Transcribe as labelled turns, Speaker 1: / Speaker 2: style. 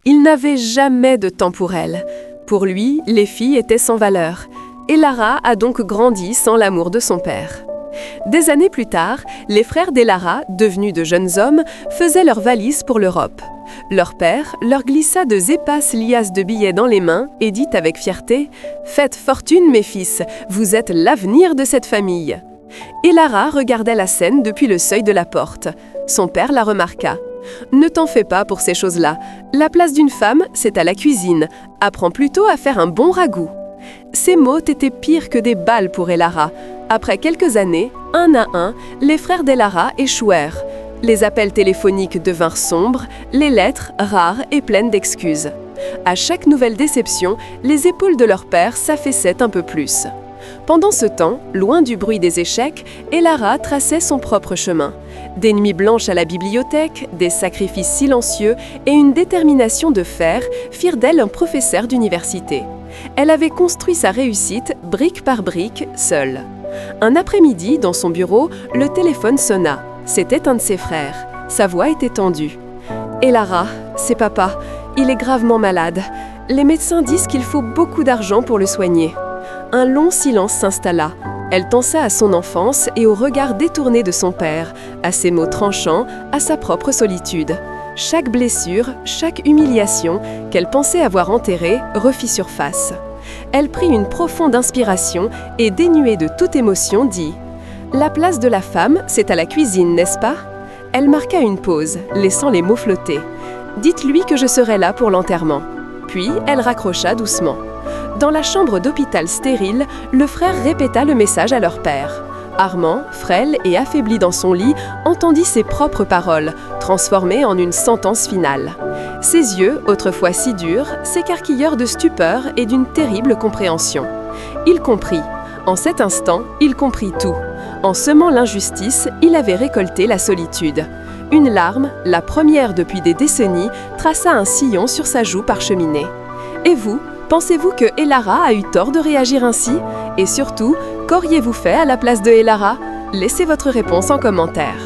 Speaker 1: Il n'avait jamais de temps pour elle. Pour lui, les filles étaient sans valeur. Et Lara a donc grandi sans l'amour de son père. Des années plus tard, les frères d'Elara, devenus de jeunes hommes, faisaient leurs valises pour l'Europe. Leur père leur glissa de épaisses liasses de billets dans les mains et dit avec fierté « Faites fortune, mes fils, vous êtes l'avenir de cette famille !» Elara regardait la scène depuis le seuil de la porte. Son père la remarqua. « Ne t'en fais pas pour ces choses-là. La place d'une femme, c'est à la cuisine. Apprends plutôt à faire un bon ragoût. » Ces mots étaient pires que des balles pour Elara. Après quelques années, un à un, les frères d'Elara échouèrent. Les appels téléphoniques devinrent sombres, les lettres rares et pleines d'excuses. À chaque nouvelle déception, les épaules de leur père s'affaissaient un peu plus. Pendant ce temps, loin du bruit des échecs, Elara traçait son propre chemin. Des nuits blanches à la bibliothèque, des sacrifices silencieux et une détermination de fer firent d'elle un professeur d'université. Elle avait construit sa réussite brique par brique, seule. Un après-midi, dans son bureau, le téléphone sonna. C'était un de ses frères. Sa voix était tendue. « Elara, c'est papa. Il est gravement malade. Les médecins disent qu'il faut beaucoup d'argent pour le soigner. » Un long silence s'installa. Elle pensa à son enfance et au regard détourné de son père, à ses mots tranchants, à sa propre solitude. Chaque blessure, chaque humiliation qu'elle pensait avoir enterrée refit surface. Elle prit une profonde inspiration et, dénuée de toute émotion, dit « La place de la femme, c'est à la cuisine, n'est-ce pas ?» Elle marqua une pause, laissant les mots flotter. « Dites-lui que je serai là pour l'enterrement. » Puis, elle raccrocha doucement. Dans la chambre d'hôpital stérile, le frère répéta le message à leur père. Armand, frêle et affaibli dans son lit, entendit ses propres paroles, transformées en une sentence finale. Ses yeux, autrefois si durs, s'écarquillèrent de stupeur et d'une terrible compréhension. Il comprit. En cet instant, il comprit tout. En semant l'injustice, il avait récolté la solitude. Une larme, la première depuis des décennies, traça un sillon sur sa joue parcheminée. Et vous, pensez-vous que Elara a eu tort de réagir ainsi? Et surtout, qu'auriez-vous fait à la place de Elara? Laissez votre réponse en commentaire.